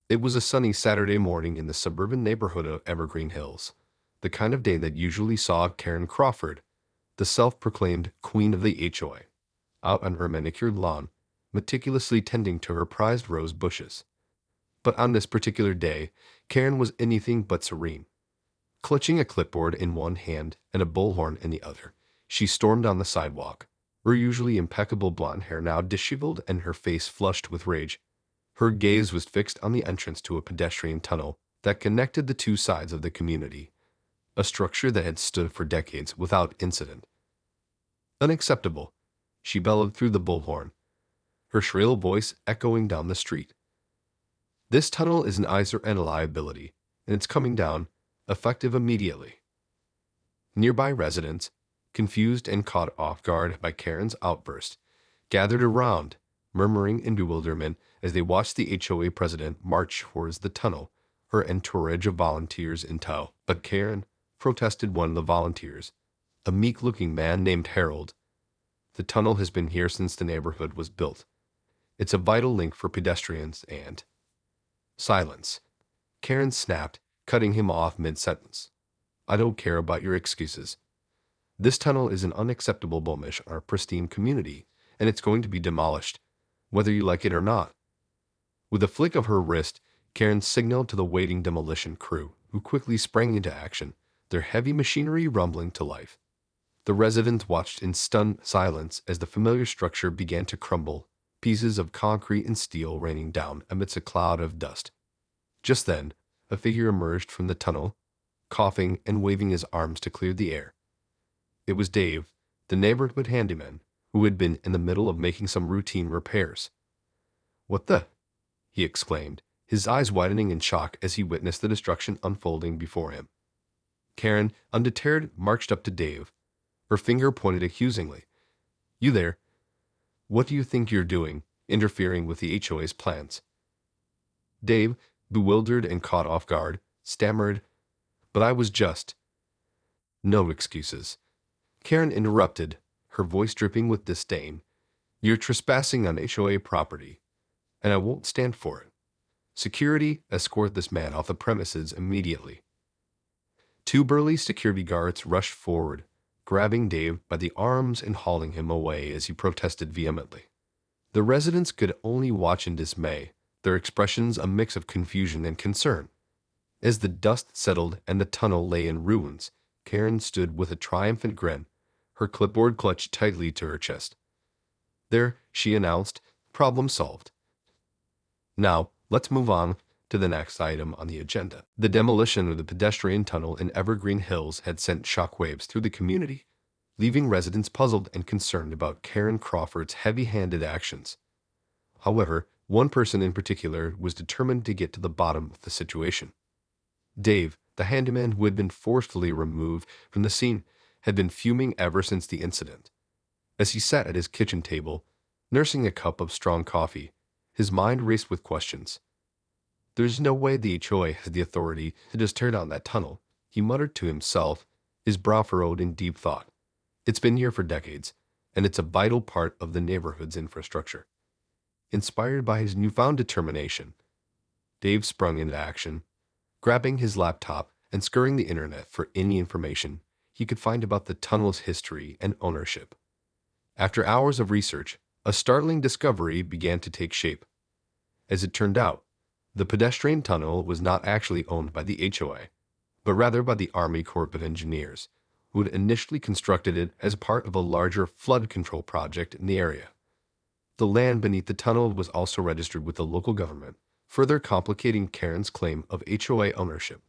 It was a sunny Saturday morning in the suburban neighborhood of Evergreen Hills, the kind of day that usually saw Karen Crawford, the self-proclaimed queen of the HOA, out on her manicured lawn, meticulously tending to her prized rose bushes. But on this particular day, Karen was anything but serene. Clutching a clipboard in one hand and a bullhorn in the other, she stormed down the sidewalk, her usually impeccable blonde hair now disheveled and her face flushed with rage. Her gaze was fixed on the entrance to a pedestrian tunnel that connected the two sides of the community, a structure that had stood for decades without incident. Unacceptable, she bellowed through the bullhorn, her shrill voice echoing down the street. This tunnel is an eyesore and a liability, and it's coming down, effective immediately. Nearby residents, confused and caught off guard by Karen's outburst, gathered around, murmuring in bewilderment as they watched the HOA president march towards the tunnel, her entourage of volunteers in tow. But Karen, protested one of the volunteers, a meek-looking man named Harold. The tunnel has been here since the neighborhood was built. It's a vital link for pedestrians and... Silence. Karen snapped, cutting him off mid-sentence. I don't care about your excuses. This tunnel is an unacceptable blemish on our pristine community, and it's going to be demolished, whether you like it or not. With a flick of her wrist, Karen signaled to the waiting demolition crew, who quickly sprang into action, their heavy machinery rumbling to life. The residents watched in stunned silence as the familiar structure began to crumble, pieces of concrete and steel raining down amidst a cloud of dust. Just then, a figure emerged from the tunnel, coughing and waving his arms to clear the air. It was Dave, the neighborhood handyman, who had been in the middle of making some routine repairs. "What the?" he exclaimed, his eyes widening in shock as he witnessed the destruction unfolding before him. Karen, undeterred, marched up to Dave, her finger pointed accusingly. "You there? What do you think you're doing, interfering with the HOA's plans?" Dave, bewildered and caught off guard, stammered, "But I was just—" "No excuses," Karen interrupted, her voice dripping with disdain. "You're trespassing on HOA property, and I won't stand for it. Security, escort this man off the premises immediately." Two burly security guards rushed forward, grabbing Dave by the arms and hauling him away as he protested vehemently. The residents could only watch in dismay, their expressions a mix of confusion and concern. As the dust settled and the tunnel lay in ruins, Karen stood with a triumphant grin, her clipboard clutched tightly to her chest. "There," she announced, "problem solved. Now, let's move on to the next item on the agenda." The demolition of the pedestrian tunnel in Evergreen Hills had sent shockwaves through the community, leaving residents puzzled and concerned about Karen Crawford's heavy-handed actions. However, one person in particular was determined to get to the bottom of the situation. Dave, the handyman who had been forcefully removed from the scene, had been fuming ever since the incident. As he sat at his kitchen table, nursing a cup of strong coffee, his mind raced with questions. "There's no way the HOA has the authority to just tear down that tunnel," he muttered to himself, his brow furrowed in deep thought. "It's been here for decades, and it's a vital part of the neighborhood's infrastructure." Inspired by his newfound determination, Dave sprung into action, grabbing his laptop and scouring the internet for any information he could find about the tunnel's history and ownership. After hours of research, a startling discovery began to take shape. As it turned out, the pedestrian tunnel was not actually owned by the HOA, but rather by the Army Corps of Engineers, who had initially constructed it as part of a larger flood control project in the area. The land beneath the tunnel was also registered with the local government, further complicating Karen's claim of HOA ownership.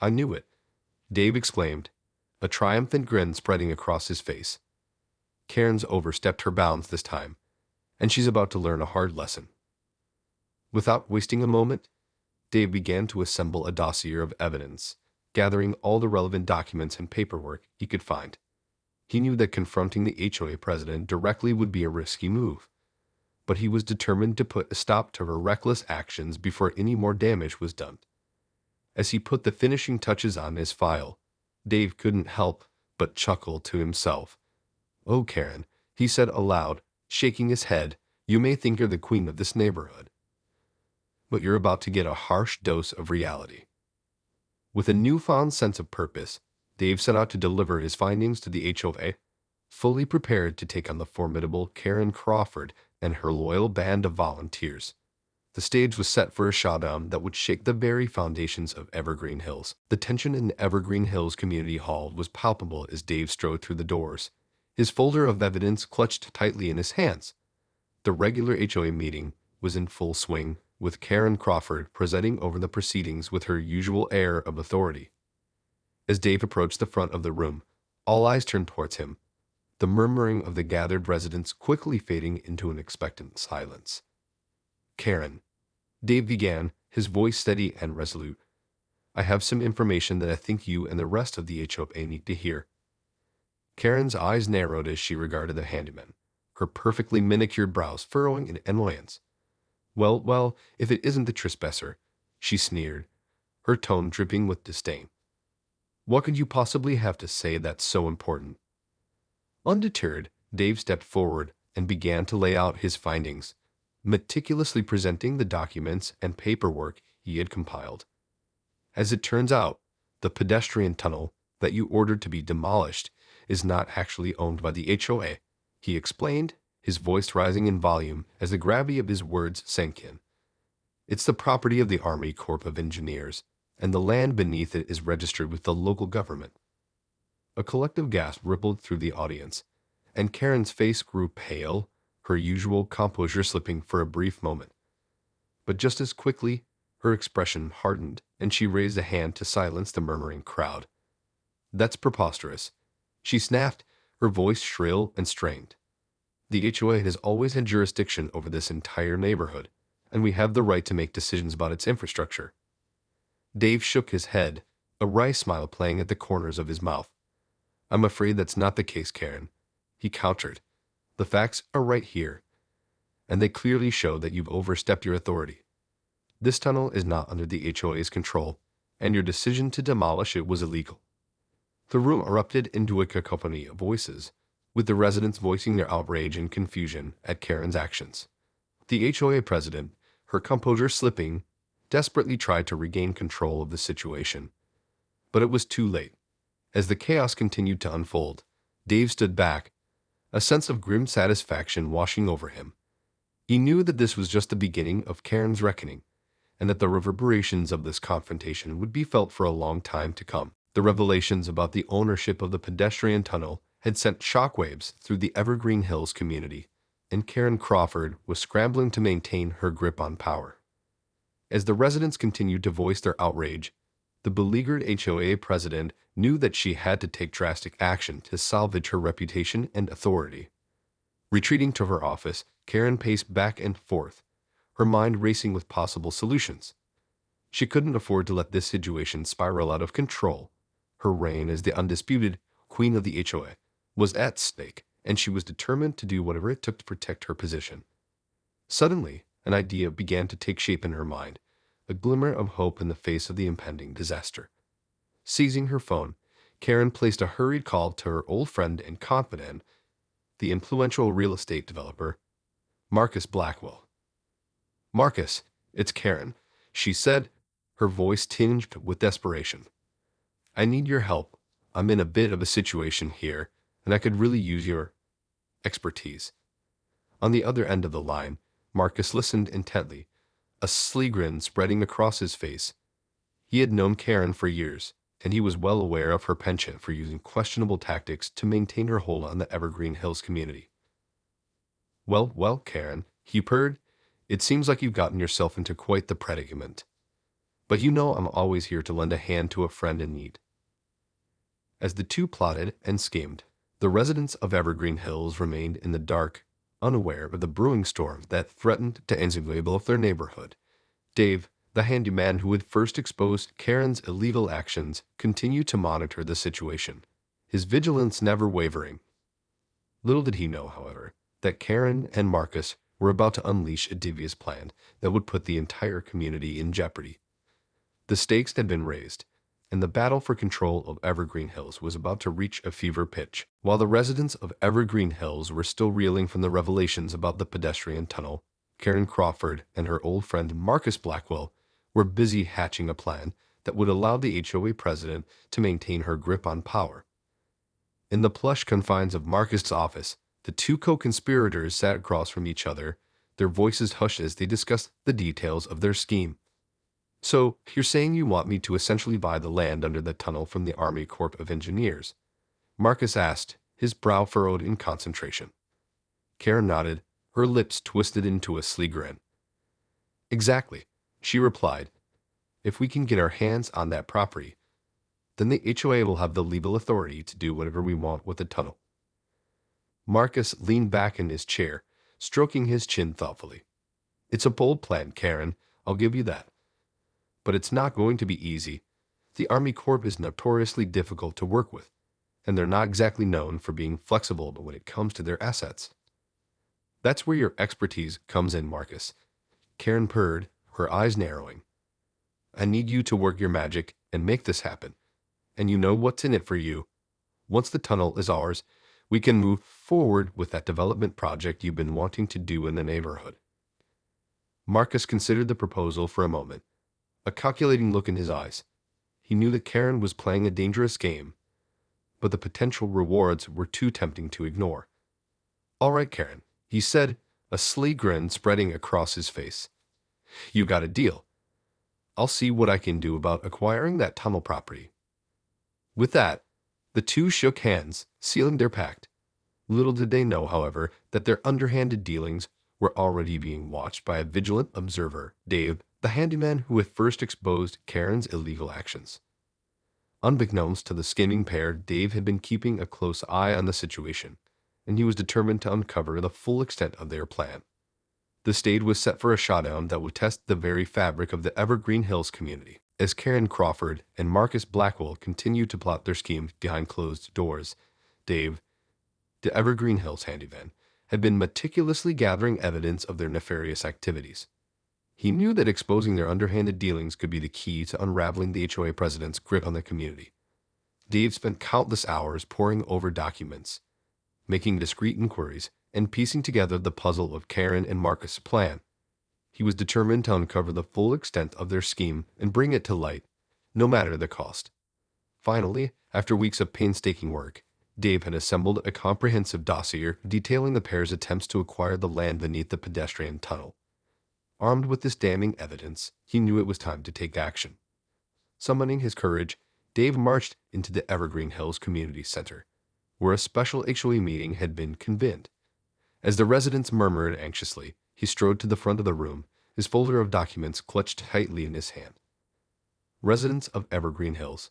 "I knew it," Dave exclaimed, a triumphant grin spreading across his face. Karen's overstepped her bounds this time, and she's about to learn a hard lesson. Without wasting a moment, Dave began to assemble a dossier of evidence, gathering all the relevant documents and paperwork he could find. He knew that confronting the HOA president directly would be a risky move, but he was determined to put a stop to her reckless actions before any more damage was done. As he put the finishing touches on his file, Dave couldn't help but chuckle to himself. "Oh, Karen," he said aloud, shaking his head, "you may think you're the queen of this neighborhood. but you're about to get a harsh dose of reality. With a newfound sense of purpose, Dave set out to deliver his findings to the HOA, fully prepared to take on the formidable Karen Crawford and her loyal band of volunteers. The stage was set for a showdown that would shake the very foundations of Evergreen Hills. The tension in the Evergreen Hills Community Hall was palpable as Dave strode through the doors, his folder of evidence clutched tightly in his hands. The regular HOA meeting was in full swing, with Karen Crawford presiding over the proceedings with her usual air of authority. As Dave approached the front of the room, all eyes turned towards him, the murmuring of the gathered residents quickly fading into an expectant silence. "Karen," Dave began, his voice steady and resolute, "I have some information that I think you and the rest of the HOA need to hear." Karen's eyes narrowed as she regarded the handyman, her perfectly manicured brows furrowing in annoyance. Well, if it isn't the trespasser," she sneered, her tone dripping with disdain. "What could you possibly have to say that's so important?" Undeterred, Dave stepped forward and began to lay out his findings, meticulously presenting the documents and paperwork he had compiled. "As it turns out, the pedestrian tunnel that you ordered to be demolished is not actually owned by the HOA," he explained, his voice rising in volume as the gravity of his words sank in. "It's the property of the Army Corps of Engineers, and the land beneath it is registered with the local government." A collective gasp rippled through the audience, and Karen's face grew pale, her usual composure slipping for a brief moment. But just as quickly, her expression hardened, and she raised a hand to silence the murmuring crowd. "That's preposterous," she snapped, her voice shrill and strained. "The HOA has always had jurisdiction over this entire neighborhood, and we have the right to make decisions about its infrastructure." Dave shook his head, a wry smile playing at the corners of his mouth. "I'm afraid that's not the case, Karen," he countered. "The facts are right here, and they clearly show that you've overstepped your authority. This tunnel is not under the HOA's control, and your decision to demolish it was illegal." The room erupted into a cacophony of voices, with the residents voicing their outrage and confusion at Karen's actions. The HOA president, her composure slipping, desperately tried to regain control of the situation. But it was too late. As the chaos continued to unfold, Dave stood back, a sense of grim satisfaction washing over him. He knew that this was just the beginning of Karen's reckoning, and that the reverberations of this confrontation would be felt for a long time to come. The revelations about the ownership of the pedestrian tunnel had sent shockwaves through the Evergreen Hills community, and Karen Crawford was scrambling to maintain her grip on power. As the residents continued to voice their outrage, the beleaguered HOA president knew that she had to take drastic action to salvage her reputation and authority. Retreating to her office, Karen paced back and forth, her mind racing with possible solutions. She couldn't afford to let this situation spiral out of control. Her reign as the undisputed queen of the HOA was at stake, and she was determined to do whatever it took to protect her position. Suddenly, an idea began to take shape in her mind, a glimmer of hope in the face of the impending disaster. Seizing her phone, Karen placed a hurried call to her old friend and confidant, the influential real estate developer, Marcus Blackwell. "Marcus, it's Karen," she said, her voice tinged with desperation. "I need your help. I'm in a bit of a situation here, and I could really use your expertise." On the other end of the line, Marcus listened intently, a sly grin spreading across his face. He had known Karen for years, and he was well aware of her penchant for using questionable tactics to maintain her hold on the Evergreen Hills community. Well, Karen," he purred, "it seems like you've gotten yourself into quite the predicament. But you know I'm always here to lend a hand to a friend in need." As the two plotted and schemed, the residents of Evergreen Hills remained in the dark, unaware of the brewing storm that threatened to engulf their neighborhood. Dave, the handyman who had first exposed Karen's illegal actions, continued to monitor the situation, his vigilance never wavering. Little did he know, however, that Karen and Marcus were about to unleash a devious plan that would put the entire community in jeopardy. The stakes had been raised, and the battle for control of Evergreen Hills was about to reach a fever pitch. While the residents of Evergreen Hills were still reeling from the revelations about the pedestrian tunnel, Karen Crawford and her old friend Marcus Blackwell were busy hatching a plan that would allow the HOA president to maintain her grip on power. In the plush confines of Marcus' office, the two co-conspirators sat across from each other, their voices hushed as they discussed the details of their scheme. "So, you're saying you want me to essentially buy the land under the tunnel from the Army Corps of Engineers?" Marcus asked, his brow furrowed in concentration. Karen nodded, her lips twisted into a sly grin. "Exactly," she replied. "If we can get our hands on that property, then the HOA will have the legal authority to do whatever we want with the tunnel." Marcus leaned back in his chair, stroking his chin thoughtfully. "It's a bold plan, Karen, I'll give you that. But it's not going to be easy. The Army Corps is notoriously difficult to work with, and they're not exactly known for being flexible when it comes to their assets." "That's where your expertise comes in, Marcus," Karen purred, her eyes narrowing. "I need you to work your magic and make this happen. And you know what's in it for you. Once the tunnel is ours, we can move forward with that development project you've been wanting to do in the neighborhood." Marcus considered the proposal for a moment, a calculating look in his eyes. He knew that Karen was playing a dangerous game, but the potential rewards were too tempting to ignore. "All right, Karen," he said, a sly grin spreading across his face. "You got a deal. I'll see what I can do about acquiring that tunnel property." With that, the two shook hands, sealing their pact. Little did they know, however, that their underhanded dealings were already being watched by a vigilant observer, Dave, the handyman who had first exposed Karen's illegal actions. Unbeknownst to the scheming pair, Dave had been keeping a close eye on the situation, and he was determined to uncover the full extent of their plan. The stage was set for a showdown that would test the very fabric of the Evergreen Hills community. As Karen Crawford and Marcus Blackwell continued to plot their scheme behind closed doors, Dave, the Evergreen Hills handyman, had been meticulously gathering evidence of their nefarious activities. He knew that exposing their underhanded dealings could be the key to unraveling the HOA president's grip on the community. Dave spent countless hours poring over documents, making discreet inquiries, and piecing together the puzzle of Karen and Marcus' plan. He was determined to uncover the full extent of their scheme and bring it to light, no matter the cost. Finally, after weeks of painstaking work, Dave had assembled a comprehensive dossier detailing the pair's attempts to acquire the land beneath the pedestrian tunnel. Armed with this damning evidence, he knew it was time to take action. Summoning his courage, Dave marched into the Evergreen Hills Community Center, where a special HOA meeting had been convened. As the residents murmured anxiously, he strode to the front of the room, his folder of documents clutched tightly in his hand. "Residents of Evergreen Hills,"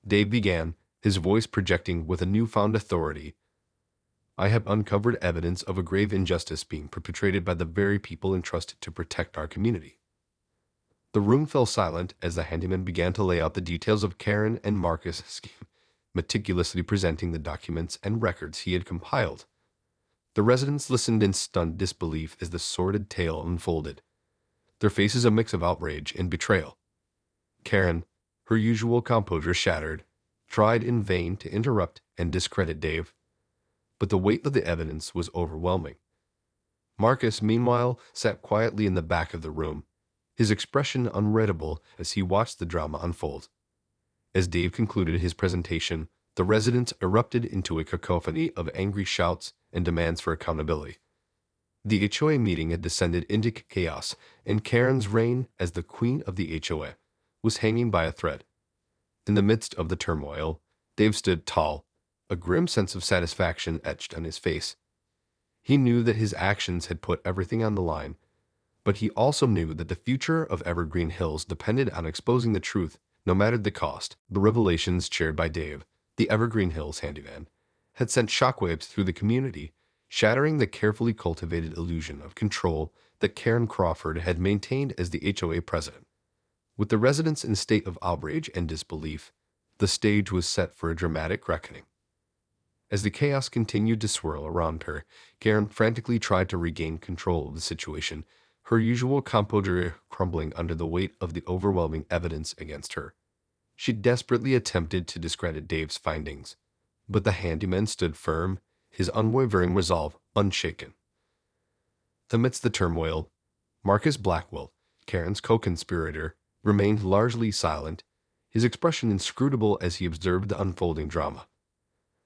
Dave began, his voice projecting with a newfound authority, "I have uncovered evidence of a grave injustice being perpetrated by the very people entrusted to protect our community." The room fell silent as the handyman began to lay out the details of Karen and Marcus' scheme, meticulously presenting the documents and records he had compiled. The residents listened in stunned disbelief as the sordid tale unfolded, their faces a mix of outrage and betrayal. Karen, her usual composure shattered, tried in vain to interrupt and discredit Dave, but the weight of the evidence was overwhelming. Marcus, meanwhile, sat quietly in the back of the room, his expression unreadable as he watched the drama unfold. As Dave concluded his presentation, the residents erupted into a cacophony of angry shouts and demands for accountability. The HOA meeting had descended into chaos, and Karen's reign as the queen of the HOA was hanging by a thread. In the midst of the turmoil, Dave stood tall, a grim sense of satisfaction etched on his face. He knew that his actions had put everything on the line, but he also knew that the future of Evergreen Hills depended on exposing the truth, no matter the cost. The revelations shared by Dave, the Evergreen Hills handyman, had sent shockwaves through the community, shattering the carefully cultivated illusion of control that Karen Crawford had maintained as the HOA president. With the residents in a state of outrage and disbelief, the stage was set for a dramatic reckoning. As the chaos continued to swirl around her, Karen frantically tried to regain control of the situation, her usual composure crumbling under the weight of the overwhelming evidence against her. She desperately attempted to discredit Dave's findings, but the handyman stood firm, his unwavering resolve unshaken. Amidst the turmoil, Marcus Blackwell, Karen's co-conspirator, remained largely silent, his expression inscrutable as he observed the unfolding drama.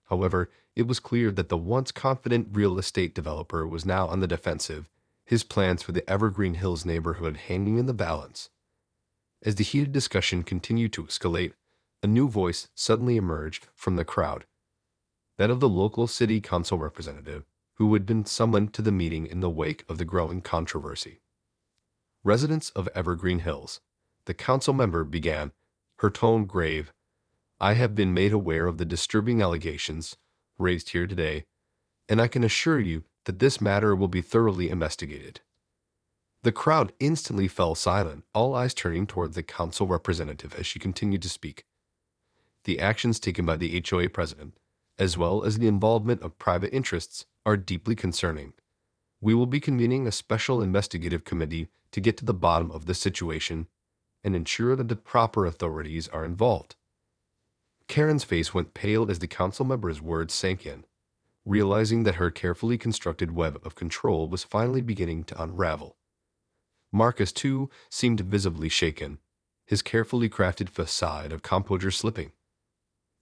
However, it was clear that the once confident real estate developer was now on the defensive, his plans for the Evergreen Hills neighborhood hanging in the balance. As the heated discussion continued to escalate, a new voice suddenly emerged from the crowd, that of the local city council representative who had been summoned to the meeting in the wake of the growing controversy. Residents of Evergreen Hills, the council member began, her tone grave. I have been made aware of the disturbing allegations raised here today, and I can assure you that this matter will be thoroughly investigated. The crowd instantly fell silent, all eyes turning toward the council representative as she continued to speak. The actions taken by the HOA president, as well as the involvement of private interests, are deeply concerning. We will be convening a special investigative committee to get to the bottom of the situation and ensure that the proper authorities are involved. Karen's face went pale as the council member's words sank in, realizing that her carefully constructed web of control was finally beginning to unravel. Marcus, too, seemed visibly shaken, his carefully crafted facade of composure slipping.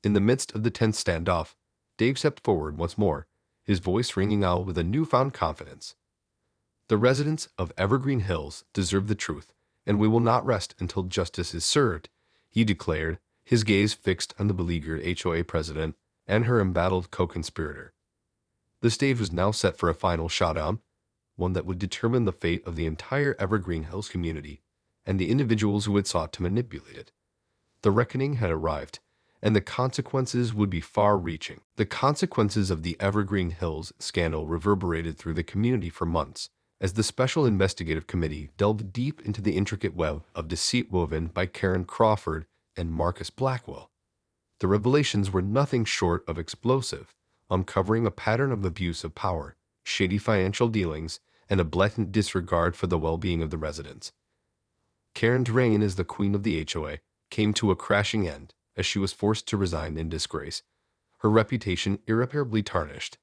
In the midst of the tense standoff, Dave stepped forward once more, his voice ringing out with a newfound confidence. The residents of Evergreen Hills deserve the truth, and we will not rest until justice is served, he declared, his gaze fixed on the beleaguered HOA president and her embattled co-conspirator. The stage was now set for a final showdown, one that would determine the fate of the entire Evergreen Hills community and the individuals who had sought to manipulate it. The reckoning had arrived, and the consequences would be far-reaching. The consequences of the Evergreen Hills scandal reverberated through the community for months, as the Special Investigative Committee delved deep into the intricate web of deceit woven by Karen Crawford and Marcus Blackwell. The revelations were nothing short of explosive, uncovering a pattern of abuse of power, shady financial dealings, and a blatant disregard for the well-being of the residents. Karen's reign as the queen of the HOA came to a crashing end as she was forced to resign in disgrace, her reputation irreparably tarnished.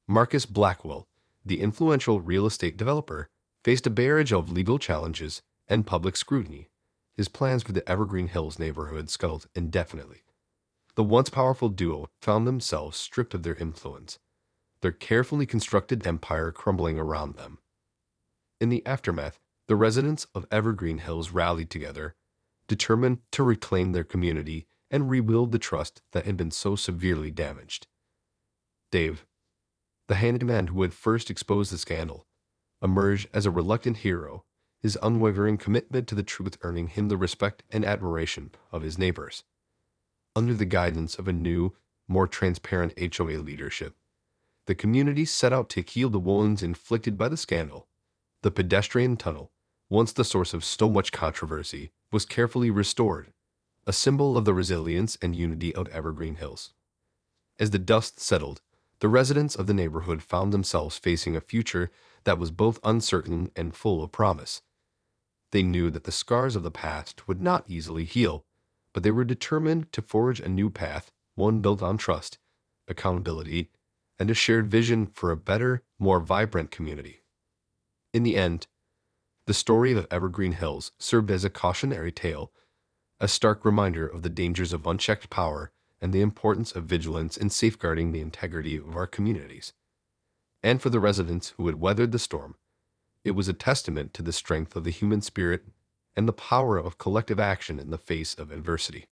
Marcus Blackwell, the influential real estate developer, faced a barrage of legal challenges and public scrutiny. His plans for the Evergreen Hills neighborhood scuttled indefinitely. The once powerful duo found themselves stripped of their influence, their carefully constructed empire crumbling around them. In the aftermath, the residents of Evergreen Hills rallied together, determined to reclaim their community and rebuild the trust that had been so severely damaged. Dave, the handyman who had first exposed the scandal, emerged as a reluctant hero, his unwavering commitment to the truth earning him the respect and admiration of his neighbors. Under the guidance of a new, more transparent HOA leadership, the community set out to heal the wounds inflicted by the scandal. The pedestrian tunnel, once the source of so much controversy, was carefully restored, a symbol of the resilience and unity of Evergreen Hills. As the dust settled, the residents of the neighborhood found themselves facing a future that was both uncertain and full of promise. They knew that the scars of the past would not easily heal, but they were determined to forge a new path, one built on trust, accountability, and a shared vision for a better, more vibrant community. In the end, the story of Evergreen Hills served as a cautionary tale, a stark reminder of the dangers of unchecked power and the importance of vigilance in safeguarding the integrity of our communities. And for the residents who had weathered the storm, it was a testament to the strength of the human spirit and the power of collective action in the face of adversity.